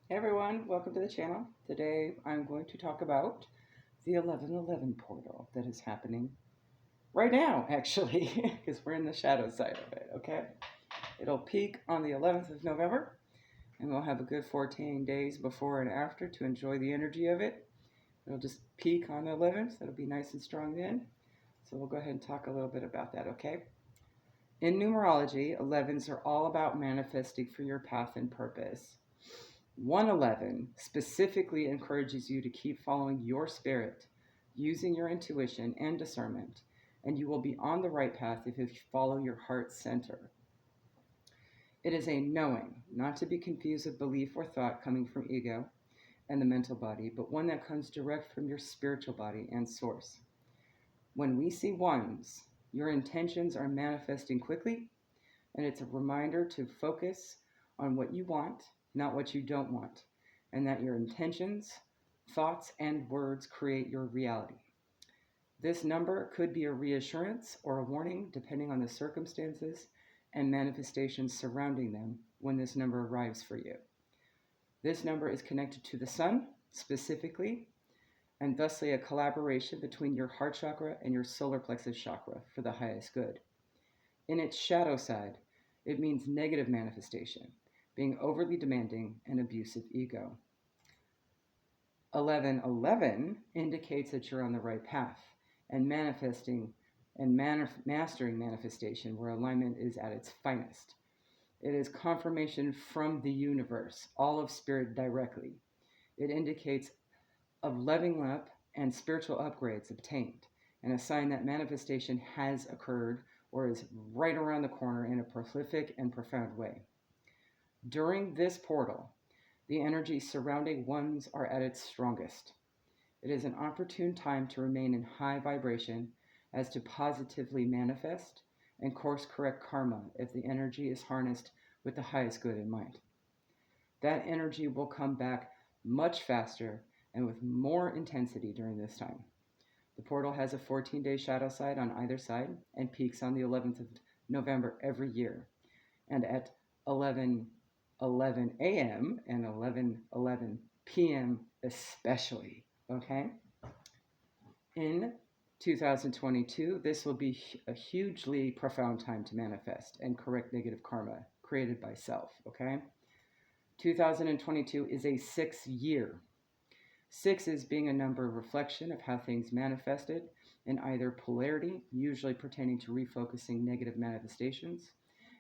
Hey everyone, welcome to the channel. Today I'm going to talk about the 1111 portal that is happening right now, actually, because we're in the shadow side of it, okay? It'll peak on the 11th of November, and we'll have a good 14 days before and after to enjoy the energy of it. It'll just peak on the 11th, it'll be nice and strong then. So we'll go ahead and talk a little bit about that, okay? In numerology, 11s are all about manifesting for your path and purpose. 111 specifically encourages you to keep following your spirit, using your intuition and discernment, and you will be on the right path if you follow your heart center. It is a knowing, not to be confused with belief or thought coming from ego and the mental body, but one that comes direct from your spiritual body and source. When we see ones, your intentions are manifesting quickly, and it's a reminder to focus on what you want, not what you don't want, and that your intentions, thoughts, and words create your reality. This number could be a reassurance or a warning depending on the circumstances and manifestations surrounding them when this number arrives for you. This number is connected to the sun specifically, and thusly a collaboration between your heart chakra and your solar plexus chakra for the highest good. In its shadow side, it means negative manifestation, being overly demanding and abusive ego. 1111 indicates that you're on the right path and manifesting and mastering manifestation where alignment is at its finest. It is confirmation from the universe, all of spirit directly. It indicates of leveling up and spiritual upgrades obtained, and a sign that manifestation has occurred or is right around the corner in a prolific and profound way. During this portal, the energies surrounding ones are at its strongest. It is an opportune time to remain in high vibration as to positively manifest and course correct karma if the energy is harnessed with the highest good in mind. That energy will come back much faster and with more intensity during this time. The portal has a 14-day shadow side on either side and peaks on the 11th of November every year. And at 11:11 a.m. and 11:11 p.m. especially, okay? In 2022, this will be a hugely profound time to manifest and correct negative karma created by self, okay? 2022 is a 6 year. 6 is being a number reflection of how things manifested in either polarity, usually pertaining to refocusing negative manifestations.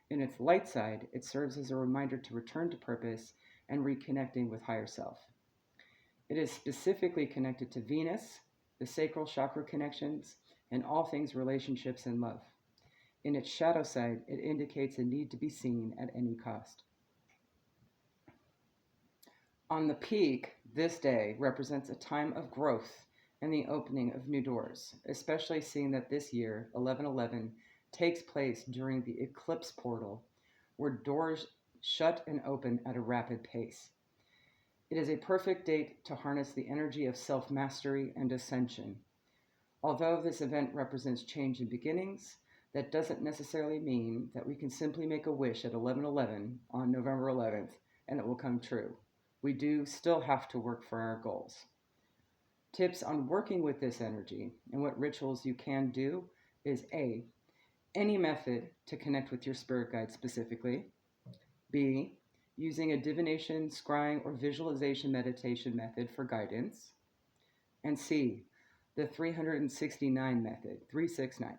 In its light side, it serves as a reminder to return to purpose and reconnecting with higher self. It is specifically connected to Venus, the sacral chakra connections, and all things relationships and love. In its shadow side, it indicates a need to be seen at any cost. On the peak, this day represents a time of growth and the opening of new doors, especially seeing that this year, 1111, takes place during the eclipse portal, where doors shut and open at a rapid pace. It is a perfect date to harness the energy of self mastery and ascension. Although this event represents change and beginnings, that doesn't necessarily mean that we can simply make a wish at 11:11 on November 11th and it will come true. We do still have to work for our goals. Tips on working with this energy and what rituals you can do is A, any method to connect with your spirit guide specifically. B, using a divination, scrying, or visualization meditation method for guidance. And C, the 369 method, 369,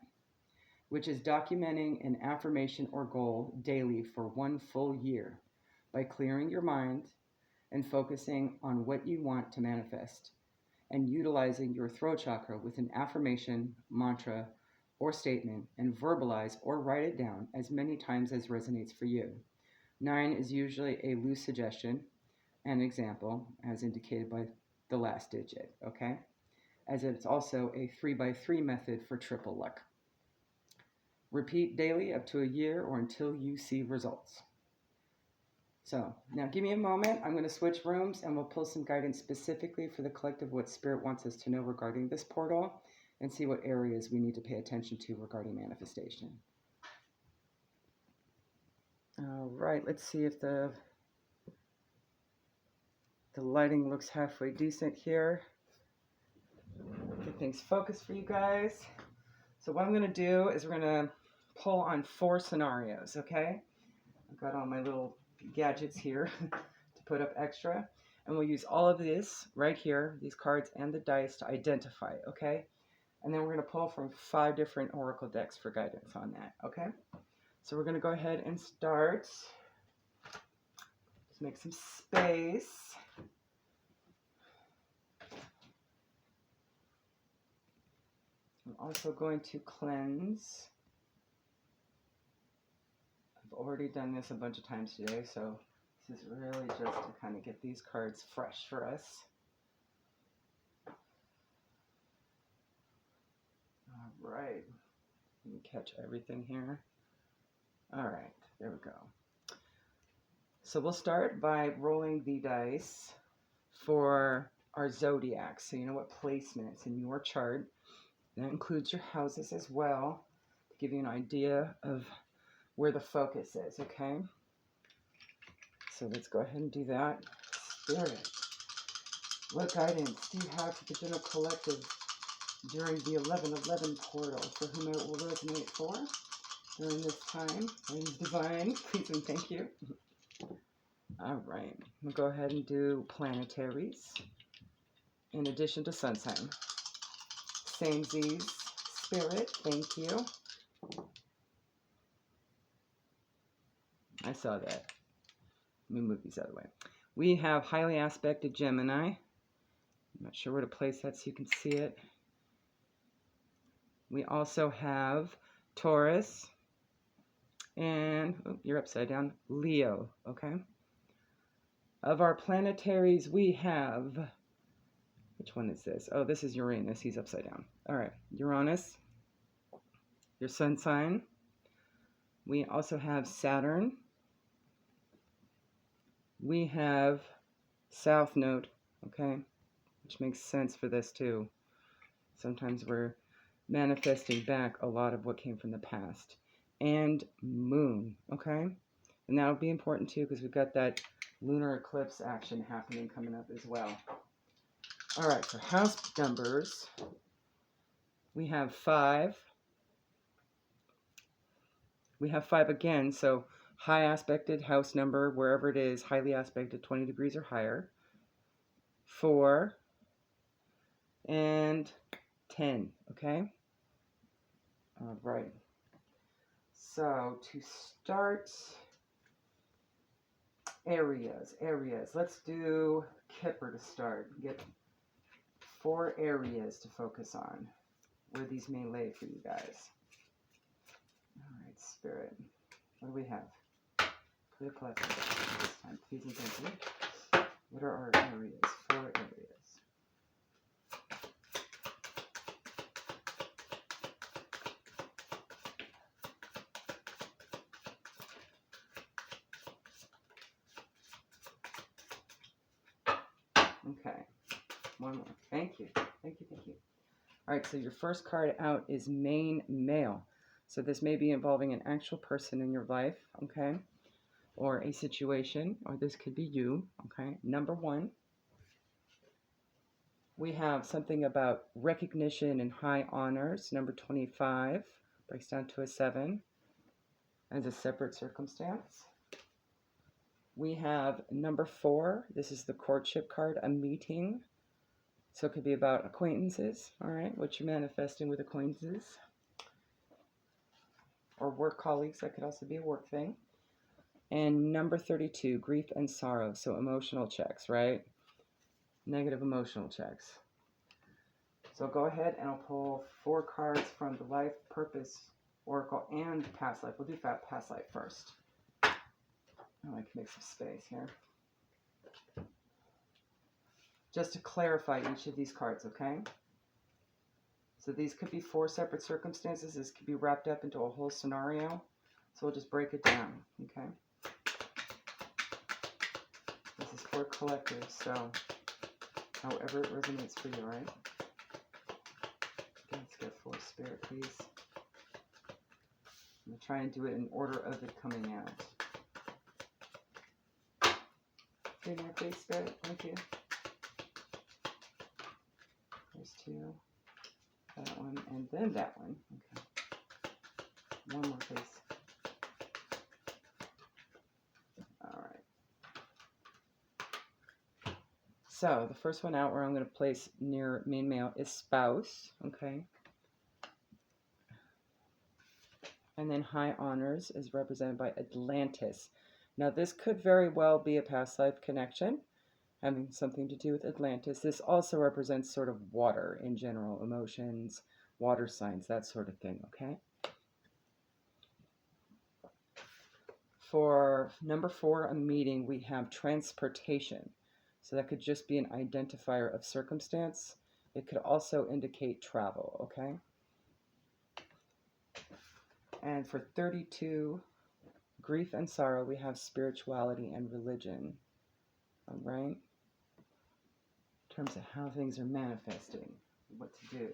which is documenting an affirmation or goal daily for one full year by clearing your mind and focusing on what you want to manifest and utilizing your throat chakra with an affirmation, mantra, or statement and verbalize or write it down as many times as resonates for you. 9 is usually a loose suggestion, an example, as indicated by the last digit, okay? As it's also a 3x3 method for triple luck. Repeat daily up to a year or until you see results. So now give me a moment. I'm going to switch rooms and we'll pull some guidance specifically for the collective, what Spirit wants us to know regarding this portal, and see what areas we need to pay attention to regarding manifestation. All right, let's see if the The lighting looks halfway decent here. Get things focused for you guys. So what I'm going to do is we're going to pull on 4 scenarios, okay? I've got all my little gadgets here to put up extra. And we'll use all of this right here, these cards and the dice, to identify, okay? And then we're going to pull from 5 different oracle decks for guidance on that, okay? So we're going to go ahead and start. Let's make some space. I'm also going to cleanse. I've already done this a bunch of times today, so this is really just to kind of get these cards fresh for us. All right. Let me catch everything here. All right, there we go. So we'll start by rolling the dice for our zodiac. So you know what placement it's in your chart. That includes your houses as well, to give you an idea of where the focus is, okay? So let's go ahead and do that. Spirit, what guidance do you have for the general collective during the 1111 portal, for whom it will resonate for during this time? And divine, please and thank you. All right, we'll go ahead and do planetaries in addition to sun sign. Same Z's, Spirit, thank you. I saw that. Let me move these out of the way. We have highly aspected Gemini. I'm not sure where to place that so you can see it. We also have Taurus. And, oh, you're upside down, Leo, okay? Of our planetaries, we have, which one is this? Oh, this is Uranus. He's upside down. All right, Uranus, your sun sign. We also have Saturn. We have South Node, okay? Which makes sense for this too. Sometimes we're manifesting back a lot of what came from the past. And Moon, okay? And that'll be important too because we've got that lunar eclipse action happening coming up as well. All right, for house numbers, we have 5. We have 5 again, so high aspected house number, wherever it is, highly aspected, 20 degrees or higher. 4 and 10, okay? All right. So to start, areas. Let's do Kipper to start. Get 4 areas to focus on, where these may lay for you guys. All right, Spirit. What do we have? Clear collective this time, please and thank you. What are our areas? 4 areas. Okay, one more. Thank you. Thank you. All right, so your first card out is main male. So this may be involving an actual person in your life, okay? Or a situation, or this could be you, okay? Number 1, we have something about recognition and high honors. Number 25 breaks down to a 7 as a separate circumstance. We have number 4. This is the courtship card, a meeting. So it could be about acquaintances, all right? What you're manifesting with acquaintances. Or work colleagues, that could also be a work thing. And number 32, grief and sorrow. So emotional checks, right? Negative emotional checks. So go ahead and I'll pull 4 cards from the Life Purpose Oracle and Past Life. We'll do Past Life first. I like to make some space here. Just to clarify each of these cards, okay? So these could be 4 separate circumstances. This could be wrapped up into a whole scenario. So we'll just break it down, okay? This is for collective, so however it resonates for you, right? Okay, let's get 4 Spirit, please. I'm going to try and do it in order of it coming out. 3 more, please, Spirit. Thank you. There's 2. That one, and then that one. Okay. 1 more, please. All right. So the first one out where I'm going to place near main male is spouse. Okay. And then high honors is represented by Atlantis. Now this could very well be a past life connection, having something to do with Atlantis. This also represents sort of water in general, emotions, water signs, that sort of thing, okay? For number 4, a meeting, we have transportation. So that could just be an identifier of circumstance. It could also indicate travel, okay? And for 32, grief and sorrow, we have spirituality and religion, all right? In terms of how things are manifesting, what to do.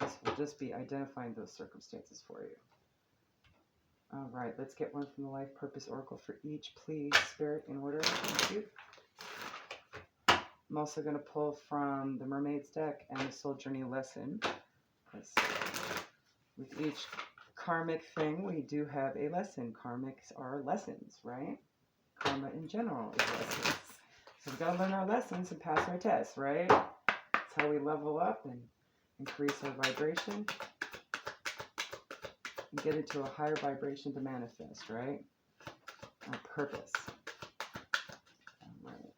This will just be identifying those circumstances for you. All right, let's get one from the Life Purpose Oracle for each, please, Spirit, in order. Thank you. I'm also going to pull from the Mermaid's deck and the Soul Journey lesson. With each karmic thing, we do have a lesson. Karmics are lessons, right? Karma in general is lessons. So we've got to learn our lessons and pass our tests, right? That's how we level up and increase our vibration and get into a higher vibration to manifest, right? Our purpose. All right.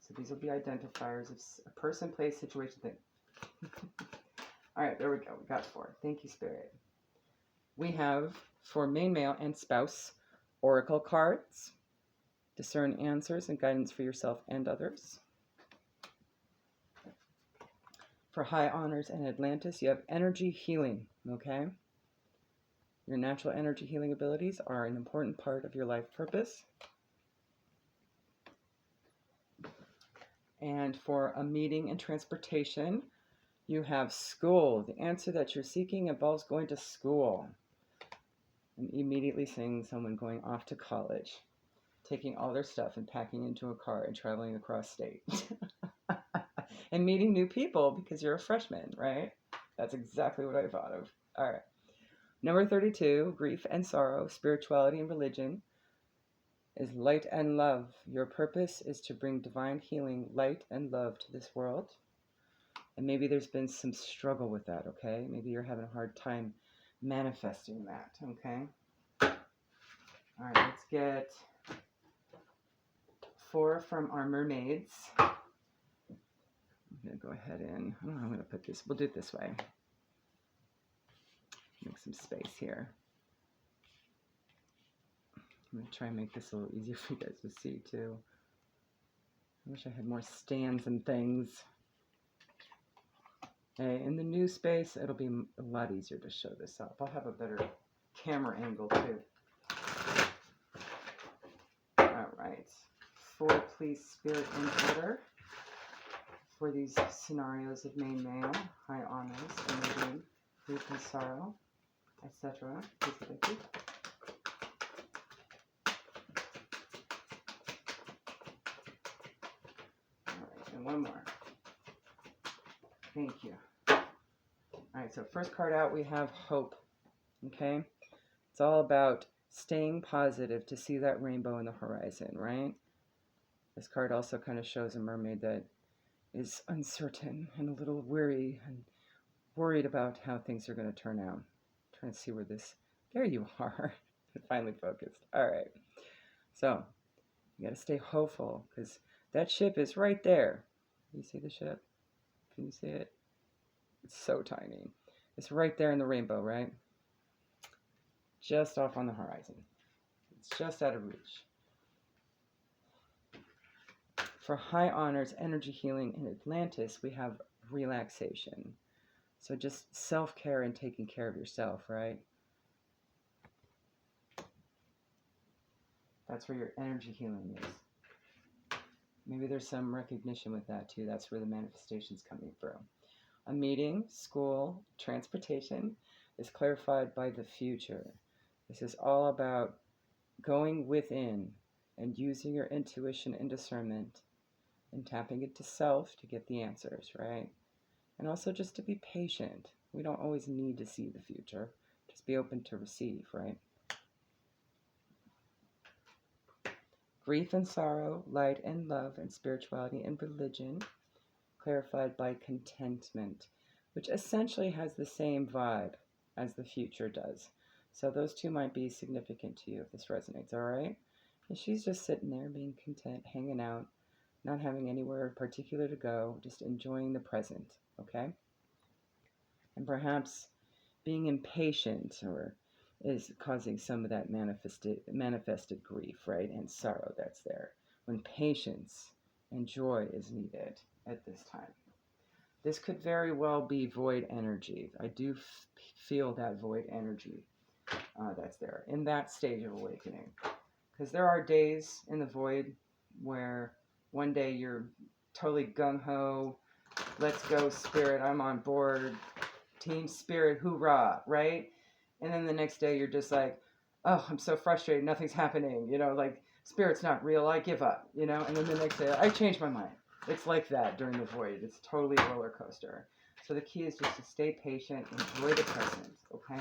So these will be identifiers of a person, place, situation, thing. All right, there we go. We got 4. Thank you, Spirit. We have, for main male and spouse, oracle cards. Discern answers and guidance for yourself and others. For high honors and Atlantis, you have energy healing, okay? Your natural energy healing abilities are an important part of your life purpose. And for a meeting and transportation, you have school. The answer that you're seeking involves going to school. And immediately seeing someone going off to college, taking all their stuff and packing into a car and traveling across state. And meeting new people because you're a freshman, right? That's exactly what I thought of. All right. Number 32, grief and sorrow, spirituality and religion, is light and love. Your purpose is to bring divine healing, light and love to this world. And maybe there's been some struggle with that, okay? Maybe you're having a hard time manifesting that, okay? All right, let's get 4 from our mermaids. I'm going to go ahead and, I don't know how I'm going to put this. We'll do it this way. Make some space here. I'm going to try and make this a little easier for you guys to see, too. I wish I had more stands and things. Okay, in the new space, it'll be a lot easier to show this up. I'll have a better camera angle, too. All right. 4, please, Spirit, in order for these scenarios of main male, high honors, energy, grief and sorrow, etc. Please, thank you. All right, and 1 more. Thank you. All right, so first card out, we have hope, okay? It's all about staying positive to see that rainbow in the horizon, right? This card also kind of shows a mermaid that is uncertain and a little weary and worried about how things are going to turn out. Trying to see where this, there you are, finally focused. All right, so you got to stay hopeful because that ship is right there. You see the ship? Can you see it? It's so tiny. It's right there in the rainbow, right? Just off on the horizon. It's just out of reach. For high honors, energy healing in Atlantis, we have relaxation. So just self-care and taking care of yourself, right? That's where your energy healing is. Maybe there's some recognition with that too. That's where the manifestation's coming from. A meeting, school, transportation is clarified by the future. This is all about going within and using your intuition and discernment and tapping into self to get the answers, right? And also just to be patient. We don't always need to see the future. Just be open to receive, right? Grief and sorrow, light and love, and spirituality and religion, clarified by contentment, which essentially has the same vibe as the future does. So those two might be significant to you if this resonates, all right? And she's just sitting there being content, hanging out, not having anywhere particular to go, just enjoying the present, okay? And perhaps being impatient or is causing some of that manifested grief, right? And sorrow that's there. When patience and joy is needed at this time. This could very well be void energy. I do feel that void energy that's there in that stage of awakening. Because there are days in the void where one day you're totally gung-ho, let's go spirit, I'm on board, team spirit, hoorah, right? And then the next day you're just like, oh, I'm so frustrated, nothing's happening, like spirit's not real, I give up, and then the next day I change my mind. It's like that during the void. It's totally a roller coaster. So the key is just to stay patient, enjoy the present, okay?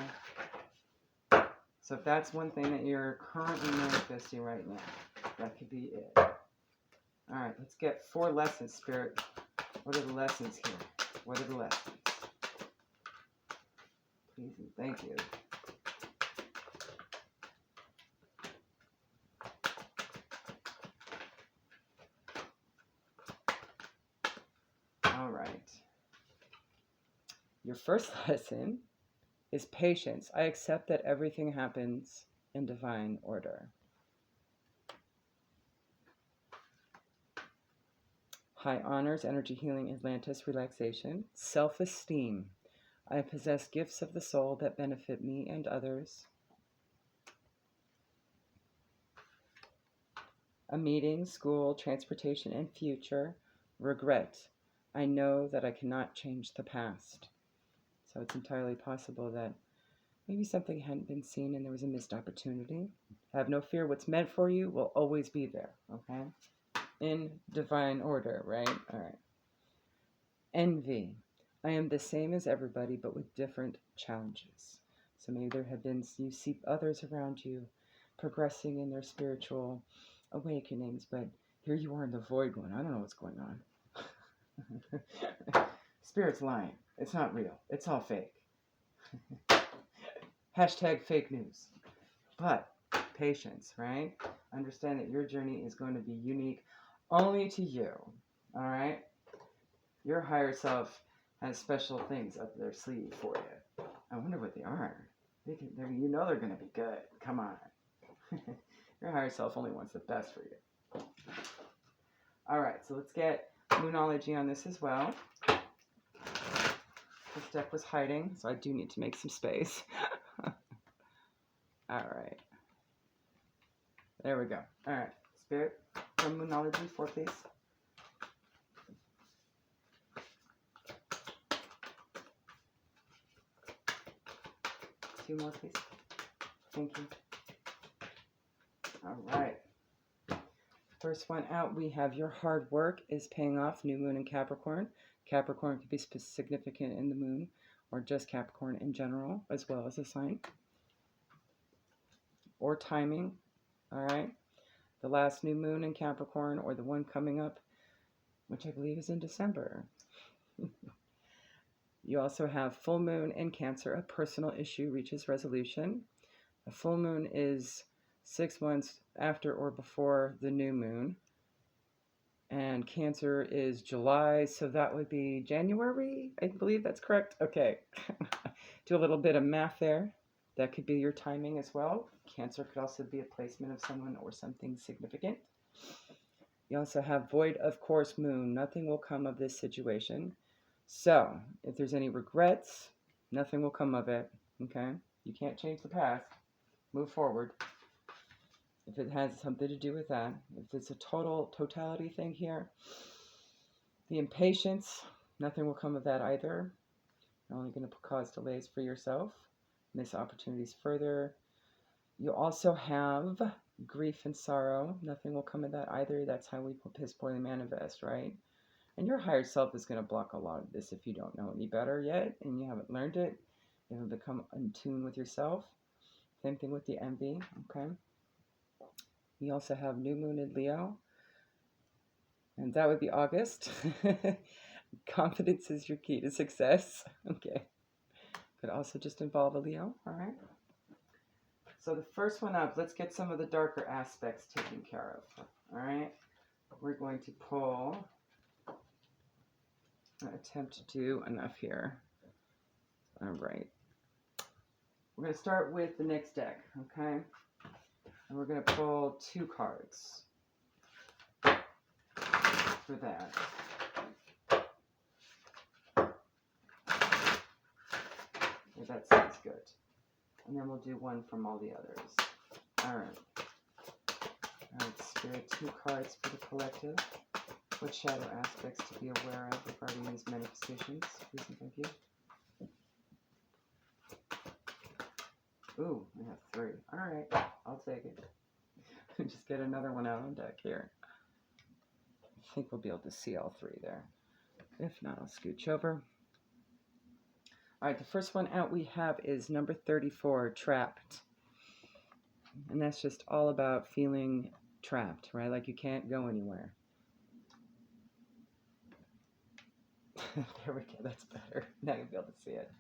So if that's one thing that you're currently manifesting right now, that could be it. All right, let's get 4 lessons, Spirit. What are the lessons here? What are the lessons? Please and thank you. All right. Your first lesson is patience. I accept that everything happens in divine order. High honors, energy healing, Atlantis, relaxation. Self-esteem. I possess gifts of the soul that benefit me and others. A meeting, school, transportation, and future. Regret. I know that I cannot change the past. So it's entirely possible that maybe something hadn't been seen and there was a missed opportunity. Have no fear. What's meant for you will always be there, okay? In divine order, right? All right. Envy. I am the same as everybody, but with different challenges. So maybe there have been, you see others around you progressing in their spiritual awakenings, but here you are in the void going, I don't know what's going on. Spirit's lying. It's not real. It's all fake. Hashtag fake news. But patience, right? Understand that your journey is going to be unique only to you. All right? Your higher self has special things up their sleeve for you. I wonder what they are. You know they're going to be good. Come on. Your higher self only wants the best for you. All right, so let's get Moonology on this as well. This deck was hiding, so I do need to make some space. All right. There we go. All right. Spirit from Moonology 4, please. Two more, please. Thank you. All right. First one out, we have your hard work is paying off. New moon in Capricorn. Capricorn could be significant in the moon or just Capricorn in general, as well as a sign. Or timing. All right. The last new moon in Capricorn or the one coming up, which I believe is in December. You also have full moon in Cancer. A personal issue reaches resolution. A full moon is 6 months after or before the new moon. And Cancer is July, so that would be January. I believe that's correct. Okay. Do a little bit of math there. That could be your timing as well. Cancer could also be a placement of someone or something significant. You also have void, of course, moon. Nothing will come of this situation. So, if there's any regrets, nothing will come of it. Okay? You can't change the past. Move forward. If it has something to do with that. If it's a totality thing here. The impatience, nothing will come of that either. You're only going to cause delays for yourself. Miss opportunities further. You also have Grief and sorrow, nothing will come of that either. That's how we piss poorly manifest, right? And your higher self is going to block a lot of this if you don't know any better yet and you haven't learned it. You haven't become in tune with yourself. Same thing with the envy, okay? We also have new moon in Leo, and that would be August. Confidence is your key to success. Okay. Could also just involve a Leo, all right? So the first one up, let's get some of the darker aspects taken care of, all right? We're going to pull, attempt to do enough here. All right. We're going to start with the next deck, okay? And we're going to pull 2 cards for that. Okay, that sounds good. And then we'll do one from all the others. All right. All right, Spirit, 2 cards for the collective. What shadow aspects to be aware of regarding these manifestations? Please and thank you. Ooh, I have 3. All right, I'll take it. Just get another one out on deck here. I think we'll be able to see all 3 there. If not, I'll scooch over. All right, the first one out we have is number 34, Trapped. And that's just all about feeling trapped, right? Like you can't go anywhere. There we go, that's better. Now you'll be able to see it.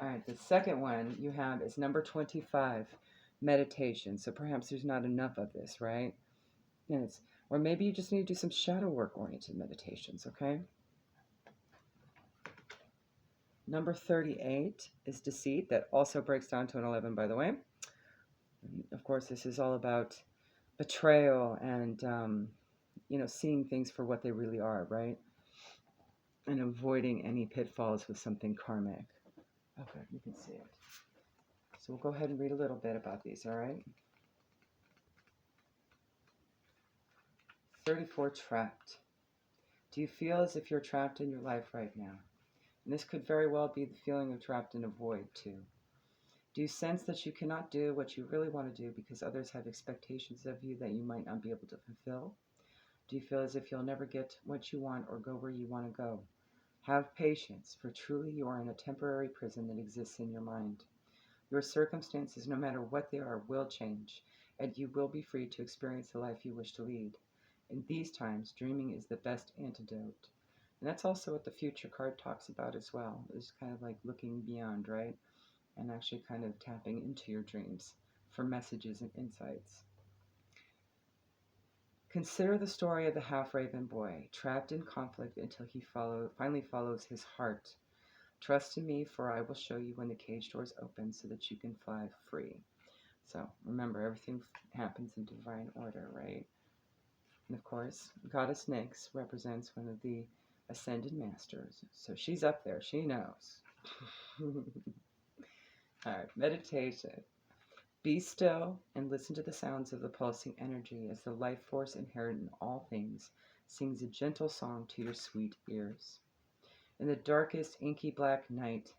All right, the second one you have is number 25, meditation. So perhaps there's not enough of this, right? And it's, or maybe you just need to do some shadow work oriented meditations, okay? Number 38 is deceit. That also breaks down to an 11, by the way. And of course, this is all about betrayal and, seeing things for what they really are, right? And avoiding any pitfalls with something karmic. Okay, you can see it. So we'll go ahead and read a little bit about these, all right? 34, trapped. Do you feel as if you're trapped in your life right now? And this could very well be the feeling of trapped in a void, too. Do you sense that you cannot do what you really want to do because others have expectations of you that you might not be able to fulfill? Do you feel as if you'll never get what you want or go where you want to go? Have patience, for truly you are in a temporary prison that exists in your mind. Your circumstances, no matter what they are, will change, and you will be free to experience the life you wish to lead. In these times, dreaming is the best antidote. And that's also what the future card talks about as well. It's kind of like looking beyond, right? And actually kind of tapping into your dreams for messages and insights. Consider the story of the half-raven boy, trapped in conflict until he finally follows his heart. Trust in me, for I will show you when the cage doors open so that you can fly free. So remember, everything happens in divine order, right? And of course, Goddess Nyx represents one of the Ascended Masters. So she's up there. She knows. All right, meditation. Be still and listen to the sounds of the pulsing energy as the life force inherent in all things sings a gentle song to your sweet ears. In the darkest inky black night,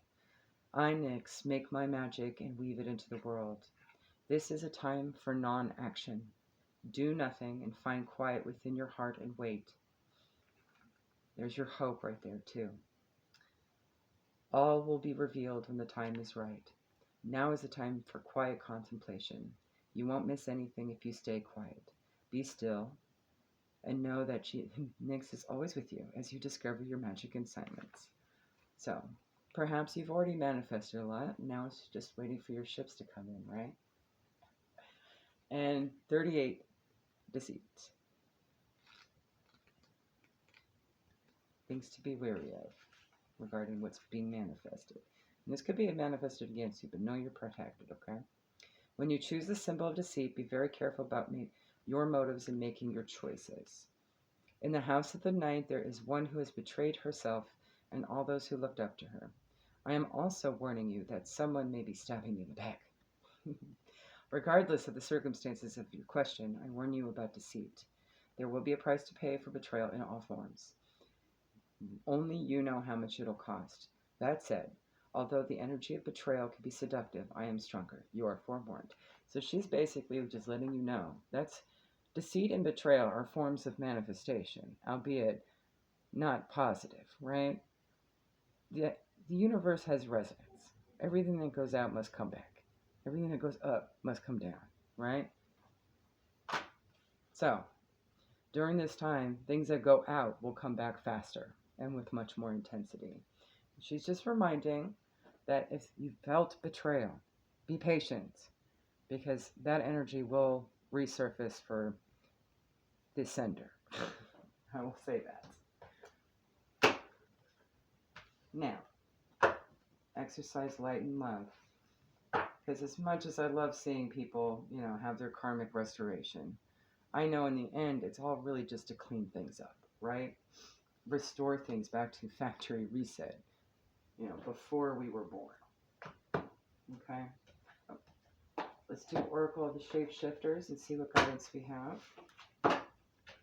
I, Nyx, make my magic and weave it into the world. This is a time for non-action. Do nothing and find quiet within your heart and wait. There's your hope right there, too. All will be revealed when the time is right. Now is the time for quiet contemplation. You won't miss anything if you stay quiet. Be still and know that Nyx is always with you as you discover your magic in silence. So, perhaps you've already manifested a lot. Now it's just waiting for your ships to come in, right? And 38, deceit. Things to be wary of regarding what's being manifested. And this could be manifested against you, but know you're protected, okay? When you choose the symbol of deceit, be very careful about your motives in making your choices. In the house of the night, there is one who has betrayed herself and all those who looked up to her. I am also warning you that someone may be stabbing you in the back. Regardless of the circumstances of your question, I warn you about deceit. There will be a price to pay for betrayal in all forms. Only you know how much it'll cost. That said, although the energy of betrayal can be seductive, I am stronger. You are forewarned. So she's basically just letting you know that's deceit and betrayal are forms of manifestation, albeit not positive, right? The universe has resonance. Everything that goes out must come back. Everything that goes up must come down, right? So, during this time, things that go out will come back faster and with much more intensity. She's just reminding that if you felt betrayal, be patient because that energy will resurface for the sender. I will say that. Now, exercise light and love. Because as much as I love seeing people, have their karmic restoration, I know in the end it's all really just to clean things up, right? Restore things back to factory reset, before we were born. Okay? Let's do Oracle of the Shapeshifters and see what guidance we have.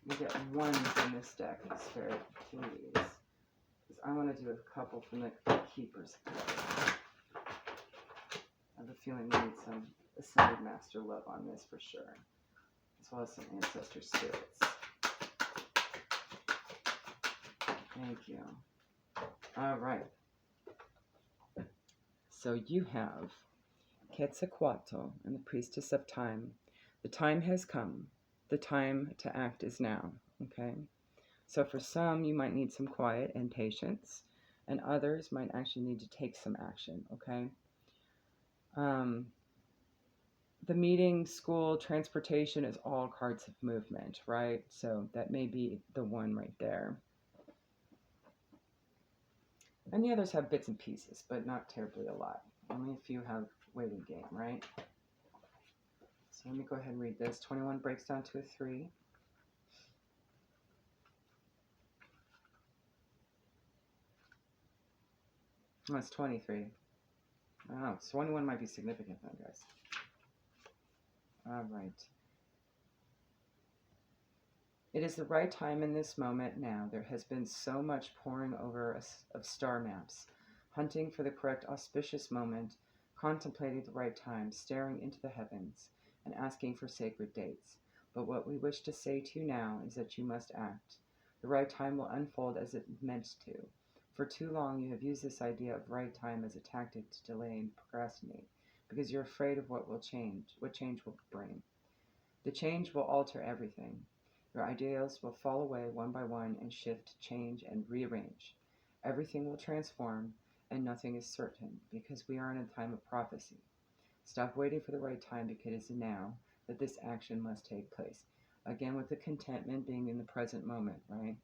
We get ones in this deck, Spirit, please. Because I want to do a couple from the Keepers. I have a feeling we need some Ascended Master love on this for sure, as well as some Ancestor Spirits. Thank you. All right. So you have Quetzalcoatl and the Priestess of Time. The time has come. The time to act is now. Okay? So for some, you might need some quiet and patience, and others might actually need to take some action. Okay? The meeting, school, transportation is all cards of movement, right? So that may be the one right there. And the others have bits and pieces, but not terribly a lot. Only a few have waiting game, right? So let me go ahead and read this. 21 breaks down to a 3. Oh, it's 23. Oh, 21 might be significant then, guys. All right. It is the right time in this moment now. There has been so much poring over of star maps, hunting for the correct auspicious moment, contemplating the right time, staring into the heavens, and asking for sacred dates. But what we wish to say to you now is that you must act. The right time will unfold as it meant to. For too long you have used this idea of right time as a tactic to delay and procrastinate, because you're afraid of what change will bring. The change will alter everything. Your ideals will fall away one by one and shift, change, and rearrange. Everything will transform, and nothing is certain, because we are in a time of prophecy. Stop waiting for the right time, because it is now that this action must take place. Again, with the contentment being in the present moment, right?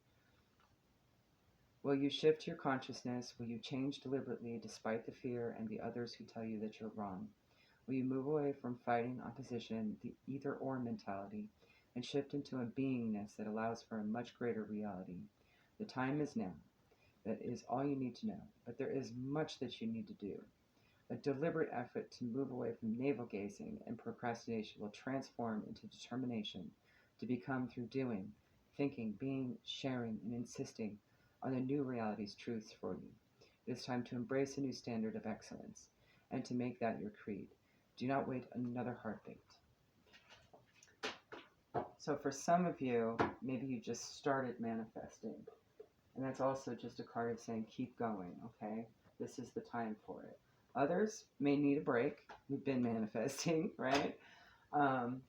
Will you shift your consciousness? Will you change deliberately despite the fear and the others who tell you that you're wrong? Will you move away from fighting opposition, the either-or mentality, and shift into a beingness that allows for a much greater reality? The time is now. That is all you need to know. But there is much that you need to do. A deliberate effort to move away from navel-gazing and procrastination will transform into determination to become through doing, thinking, being, sharing, and insisting on the new reality's truths for you. It is time to embrace a new standard of excellence and to make that your creed. Do not wait another heartbeat. So for some of you, maybe you just started manifesting. And that's also just a card of saying, keep going, okay? This is the time for it. Others may need a break. We've been manifesting, right? And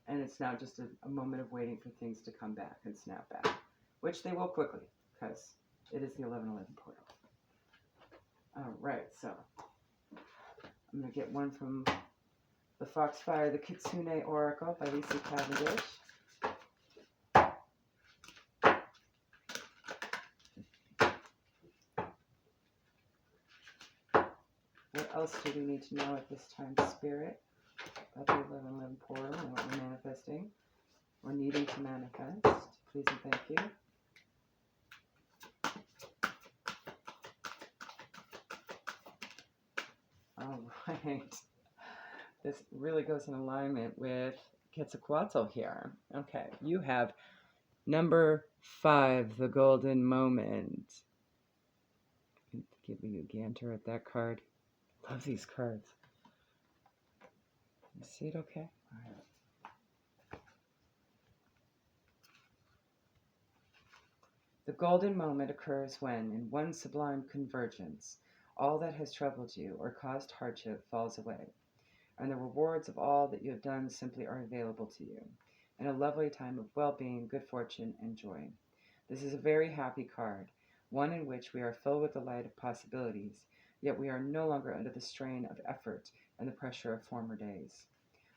it's now just a moment of waiting for things to come back and snap back, which they will quickly, because it is the 1111 portal. All right, so I'm going to get one from The Foxfire, the Kitsune Oracle by Lisa Cavendish. What else do we need to know at this time, Spirit, about the 1111 portal and what we're manifesting or needing to manifest? Please and thank you. All right. This really goes in alignment with Quetzalcoatl here. Okay, you have number 5, the golden moment. Give me a gander at that card. Love these cards. You see it okay? All right. The golden moment occurs when, in one sublime convergence, all that has troubled you or caused hardship falls away, and the rewards of all that you have done simply are available to you, in a lovely time of well being, good fortune, and joy. This is a very happy card, one in which we are filled with the light of possibilities, yet we are no longer under the strain of effort and the pressure of former days.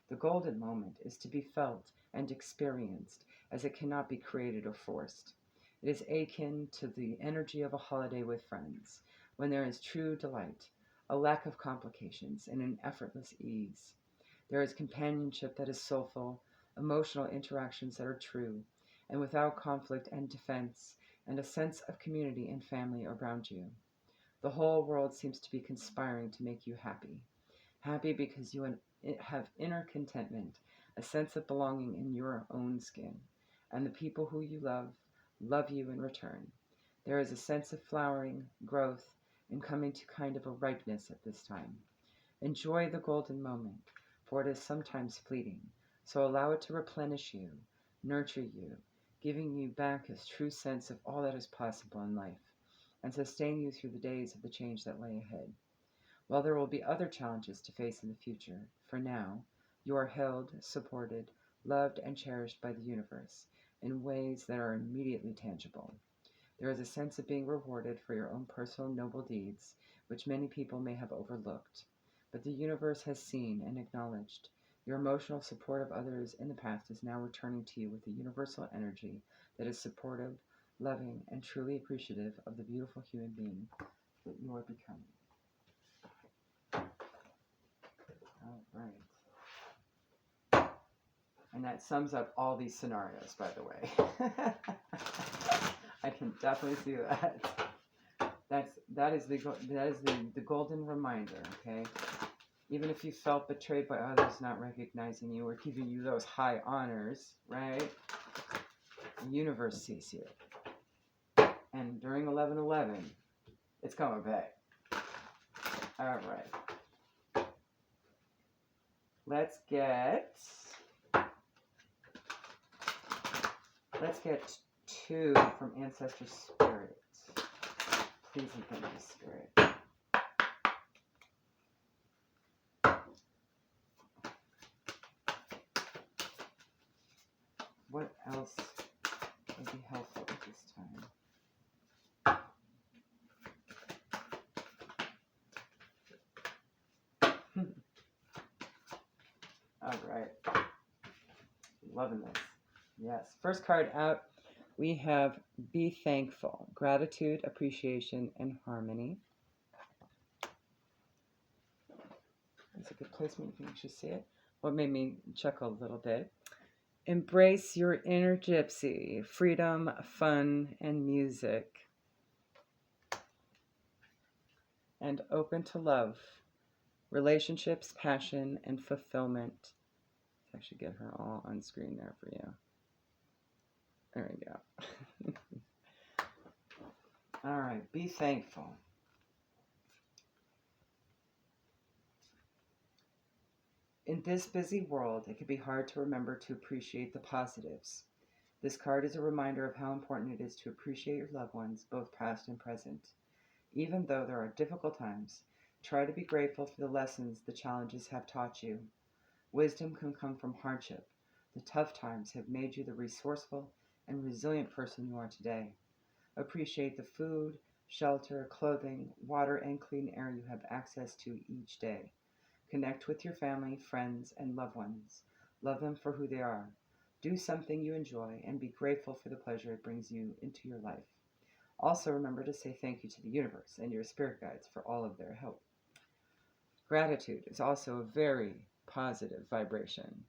The golden moment is to be felt and experienced as it cannot be created or forced. It is akin to the energy of a holiday with friends, when there is true delight, a lack of complications, and an effortless ease. There is companionship that is soulful, emotional interactions that are true, and without conflict and defense, and a sense of community and family around you. The whole world seems to be conspiring to make you happy. Happy because you have inner contentment, a sense of belonging in your own skin, and the people who you love you in return. There is a sense of flowering, growth, and coming to kind of a ripeness at this time. Enjoy the golden moment, for it is sometimes fleeting, so allow it to replenish you, nurture you, giving you back a true sense of all that is possible in life, and sustain you through the days of the change that lay ahead. While there will be other challenges to face in the future, for now, you are held, supported, loved, and cherished by the universe in ways that are immediately tangible. There is a sense of being rewarded for your own personal noble deeds, which many people may have overlooked. But the universe has seen and acknowledged. Your emotional support of others in the past is now returning to you with a universal energy that is supportive, loving, and truly appreciative of the beautiful human being that you are becoming. All right. And that sums up all these scenarios, by the way. I can definitely see that. That is the golden reminder, okay? Even if you felt betrayed by others not recognizing you or giving you those high honors, right? The universe sees you. And during 11/11, it's coming back. All right. Let's get 2 from Ancestor Spirit. Please and thank you, Spirit. What else would be helpful at this time? All right. Loving this. Yes. First card out, we have Be Thankful. Gratitude, appreciation, and harmony. That's a good placement. You can actually see it. What made me chuckle a little bit. Embrace your inner gypsy. Freedom, fun, and music. And open to love. Relationships, passion, and fulfillment. Let's actually get her all on screen there for you. There we go. All right, be thankful. In this busy world, it can be hard to remember to appreciate the positives. This card is a reminder of how important it is to appreciate your loved ones, both past and present. Even though there are difficult times, try to be grateful for the lessons the challenges have taught you. Wisdom can come from hardship. The tough times have made you the resourceful and resilient person you are today. Appreciate the food, shelter, clothing, water, and clean air you have access to each day. Connect with your family, friends, and loved ones. Love them for who they are. Do something you enjoy and be grateful for the pleasure it brings you into your life. Also remember to say thank you to the universe and your spirit guides for all of their help. Gratitude is also a very positive vibration.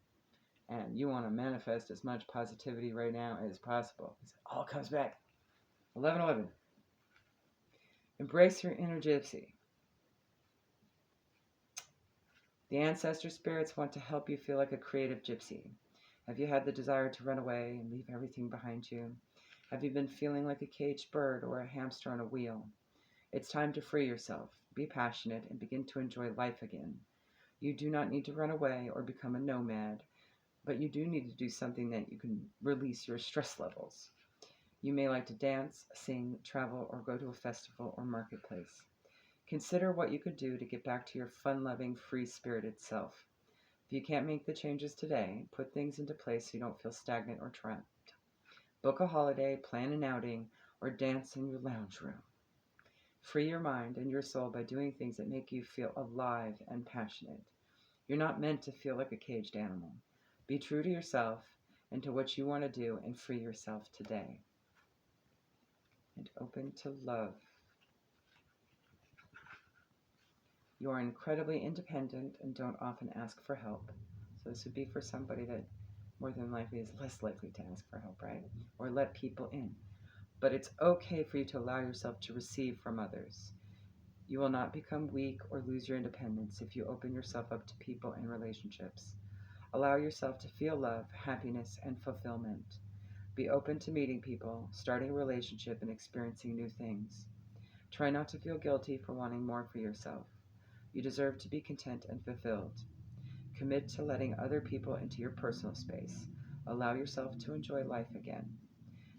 And you want to manifest as much positivity right now as possible. It all comes back. 11/11. Embrace your inner gypsy. The ancestor spirits want to help you feel like a creative gypsy. Have you had the desire to run away and leave everything behind you? Have you been feeling like a caged bird or a hamster on a wheel? It's time to free yourself, be passionate, and begin to enjoy life again. You do not need to run away or become a nomad, but you do need to do something that you can release your stress levels. You may like to dance, sing, travel, or go to a festival or marketplace. Consider what you could do to get back to your fun loving, free spirited self. If you can't make the changes today, put things into place so you don't feel stagnant or trapped. Book a holiday, plan an outing, or dance in your lounge room. Free your mind and your soul by doing things that make you feel alive and passionate. You're not meant to feel like a caged animal. Be true to yourself and to what you want to do and free yourself today. And open to love. You are incredibly independent and don't often ask for help. So this would be for somebody that more than likely is less likely to ask for help, right? Or let people in. But it's okay for you to allow yourself to receive from others. You will not become weak or lose your independence if you open yourself up to people and relationships. Allow yourself to feel love, happiness, and fulfillment. Be open to meeting people, starting a relationship, and experiencing new things. Try not to feel guilty for wanting more for yourself. You deserve to be content and fulfilled. Commit to letting other people into your personal space. Allow yourself to enjoy life again.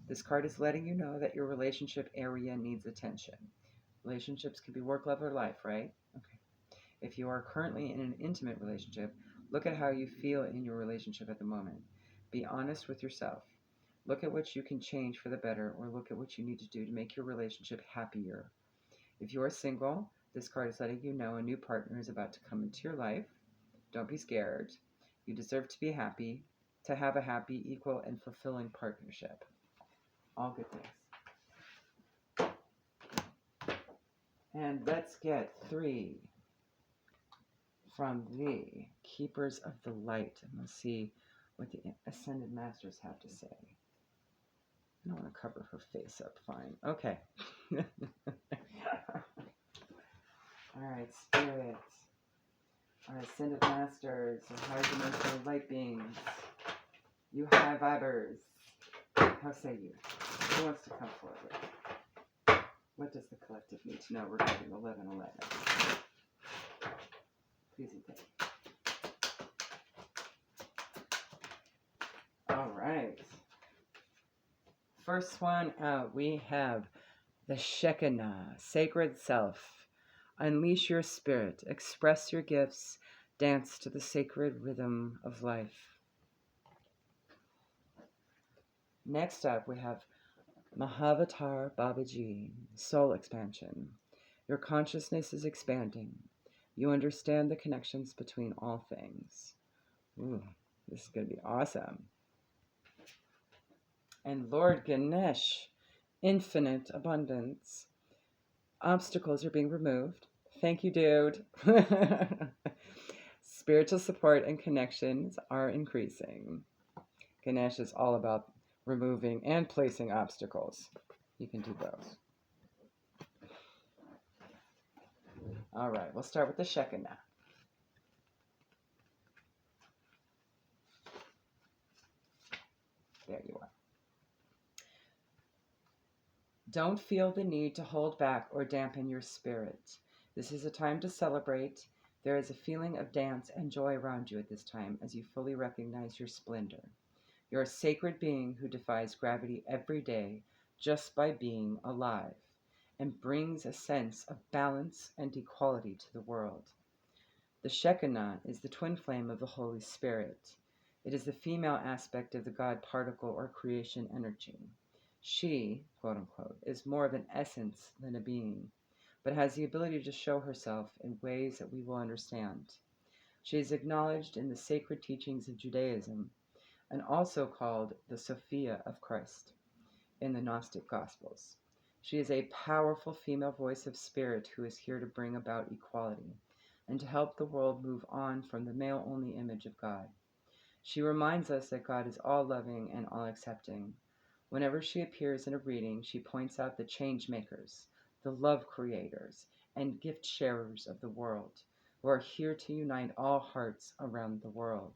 This card is letting you know that your relationship area needs attention. Relationships can be work, love, or life, right? Okay. If you are currently in an intimate relationship, look at how you feel in your relationship at the moment. Be honest with yourself. Look at what you can change for the better, or look at what you need to do to make your relationship happier. If you are single, this card is letting you know a new partner is about to come into your life. Don't be scared. You deserve to be happy, to have a happy, equal, and fulfilling partnership. All good things. And let's get 3 from the Keepers of the Light. And let's see what the Ascended Masters have to say. I don't want to cover her face up. Fine. Okay. All right, spirits. Our Ascended Masters, our higher dimensional light beings. You high vibers. How say you? Who wants to come forward? What does the collective need to know regarding 1111? Please and thank you. All right. First one out, we have the Shekinah, Sacred Self. Unleash your spirit, express your gifts, dance to the sacred rhythm of life. Next up, we have Mahavatar Babaji, Soul Expansion. Your consciousness is expanding. You understand the connections between all things. Ooh, this is going to be awesome. And Lord Ganesh, Infinite Abundance. Obstacles are being removed. Thank you, dude. Spiritual support and connections are increasing. Ganesh is all about removing and placing obstacles. You can do those. All right, we'll start with the Shekinah. There you are. Don't feel the need to hold back or dampen your spirit. This is a time to celebrate. There is a feeling of dance and joy around you at this time as you fully recognize your splendor. You're a sacred being who defies gravity every day just by being alive and brings a sense of balance and equality to the world. The Shekinah is the twin flame of the Holy Spirit. It is the female aspect of the God particle or creation energy. She, quote unquote, is more of an essence than a being, but has the ability to show herself in ways that we will understand. She is acknowledged in the sacred teachings of Judaism and also called the Sophia of Christ in the Gnostic Gospels. She is a powerful female voice of spirit who is here to bring about equality and to help the world move on from the male-only image of God. She reminds us that God is all-loving and all-accepting. Whenever she appears in a reading, she points out the change makers, the love creators, and gift sharers of the world, who are here to unite all hearts around the world.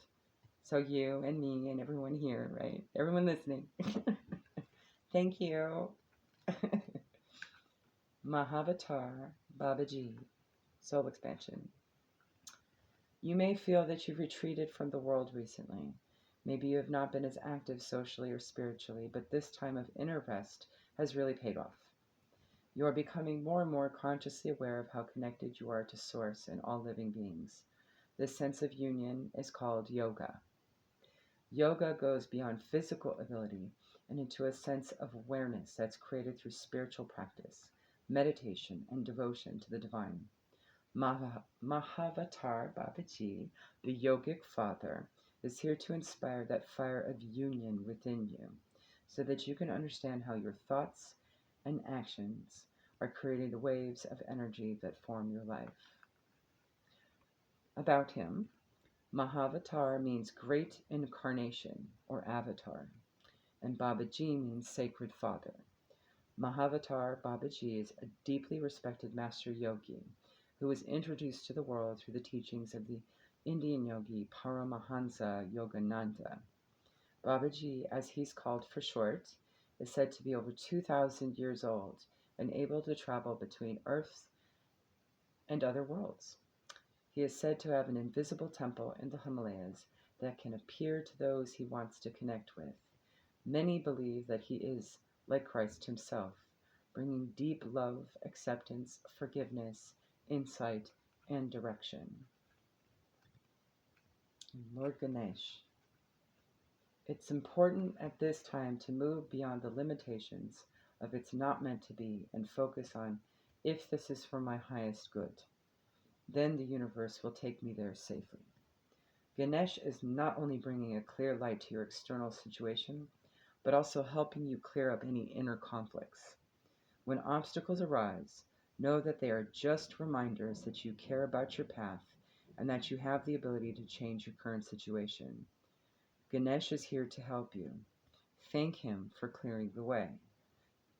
So you and me and everyone here, right? Everyone listening. Thank you. Mahavatar Babaji, Soul Expansion. You may feel that you've retreated from the world recently. Maybe you have not been as active socially or spiritually, but this time of inner rest has really paid off. You are becoming more and more consciously aware of how connected you are to Source and all living beings. This sense of union is called yoga. Yoga goes beyond physical ability and into a sense of awareness that's created through spiritual practice, meditation, and devotion to the divine. Mahavatar Babaji, the yogic father, is here to inspire that fire of union within you so that you can understand how your thoughts and actions are creating the waves of energy that form your life. About him, Mahavatar means great incarnation or avatar, and Babaji means sacred father. Mahavatar Babaji is a deeply respected master yogi who was introduced to the world through the teachings of the Indian yogi Paramahansa Yogananda. Babaji, as he's called for short, is said to be over 2,000 years old and able to travel between Earth and other worlds. He is said to have an invisible temple in the Himalayas that can appear to those he wants to connect with. Many believe that he is, like Christ himself, bringing deep love, acceptance, forgiveness, insight, and direction. Lord Ganesh. It's important at this time to move beyond the limitations of it's not meant to be and focus on if this is for my highest good. Then the universe will take me there safely. Ganesh is not only bringing a clear light to your external situation, but also helping you clear up any inner conflicts. When obstacles arise, know that they are just reminders that you care about your path and that you have the ability to change your current situation. Ganesh is here to help you. Thank him for clearing the way.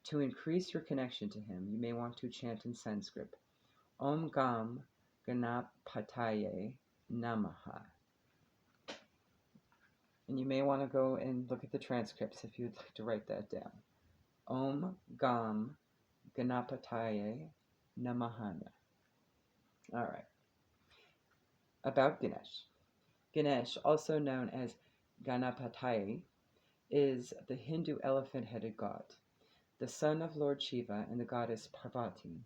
To increase your connection to him, you may want to chant in Sanskrit, Om Gam Ganapataye Namaha. And you may want to go and look at the transcripts if you'd like to write that down. Om Gam Ganapataye Namaha. All right. About Ganesh. Ganesh, also known as Ganapataye, is the Hindu elephant-headed god, the son of Lord Shiva and the goddess Parvati.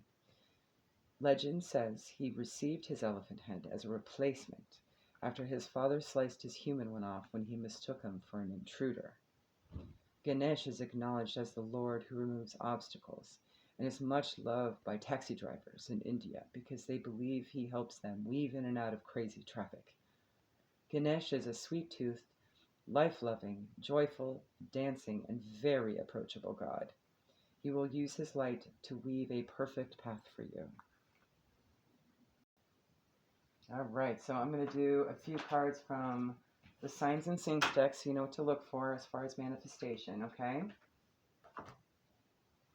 Legend says he received his elephant head as a replacement after his father sliced his human one off when he mistook him for an intruder. Ganesh is acknowledged as the Lord who removes obstacles and is much loved by taxi drivers in India because they believe he helps them weave in and out of crazy traffic. Ganesh is a sweet-toothed, life-loving, joyful, dancing, and very approachable god. He will use his light to weave a perfect path for you. All right, so I'm going to do a few cards from the Signs and Syncs deck so you know what to look for as far as manifestation, okay?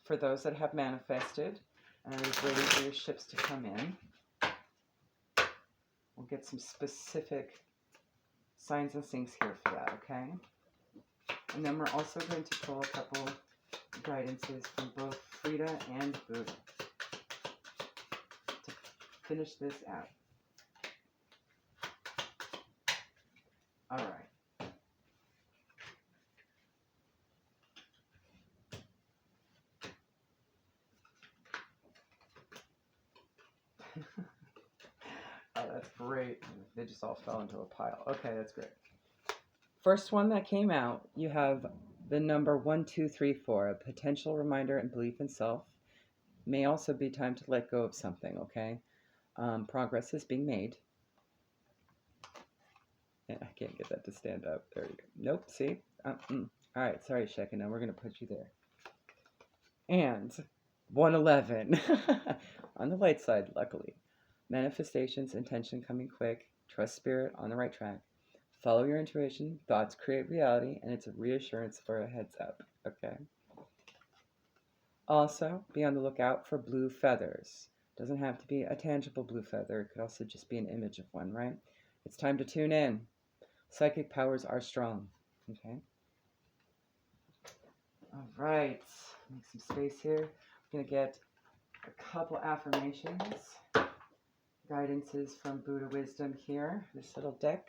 For those that have manifested and are waiting for your ships to come in, we'll get some specific signs and syncs here for that, okay? And then we're also going to pull a couple guidances from both Frida and Buddha to finish this out. All right. Oh, that's great. They just all fell into a pile. Okay, that's great. First one that came out, you have the number 1234, a potential reminder and belief in self. May also be time to let go of something, okay? Progress is being made. Yeah, I can't get that to stand up. There you go. Nope, see? All right, sorry, Sheka. Now we're going to put you there. And 111. On the light side, luckily. Manifestations, intention coming quick. Trust spirit, on the right track. Follow your intuition. Thoughts create reality, and it's a reassurance for a heads up. Okay? Also, be on the lookout for blue feathers. Doesn't have to be a tangible blue feather. It could also just be an image of one, right? It's time to tune in. Psychic powers are strong. Okay? All right. Make some space here. I'm going to get a couple affirmations guidances from Buddha Wisdom here, this little deck.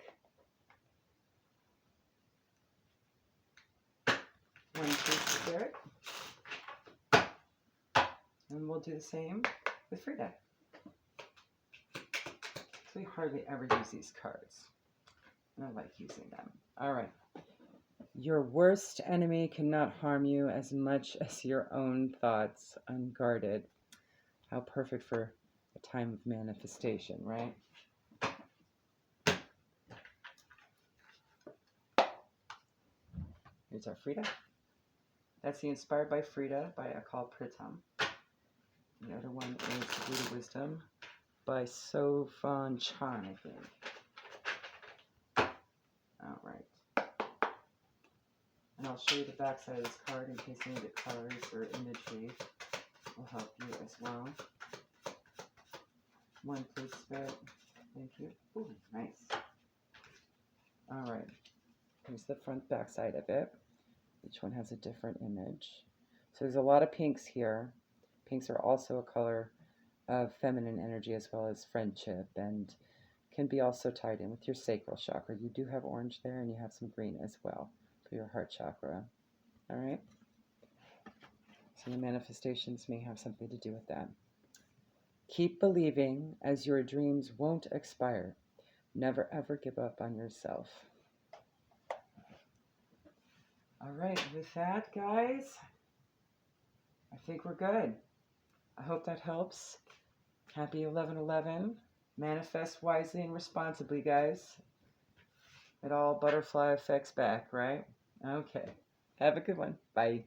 One True Spirit. And we'll do the same with Frida. So we hardly ever use these cards. And I like using them. All right. Your worst enemy cannot harm you as much as your own thoughts unguarded. How perfect for a time of manifestation, right? Here's our Frida. That's the Inspired by Frida by Akal Pritam. The other one is Buddha Wisdom by Sofan Chan, I think. All right. And I'll show you the back side of this card in case any of the colors or imagery will help you as well. One, please, Spirit. Thank you. Ooh, nice. All right. Here's the front back side of it. Each one has a different image. So there's a lot of pinks here. Pinks are also a color of feminine energy as well as friendship, and can be also tied in with your sacral chakra. You do have orange there, and you have some green as well for your heart chakra. All right? So your manifestations may have something to do with that. Keep believing, as your dreams won't expire. Never ever give up on yourself. All right, with that, guys, I think we're good. I hope that helps. Happy 11/11. Manifest wisely and responsibly, guys. It all butterfly effects back, right? Okay. Have a good one. Bye.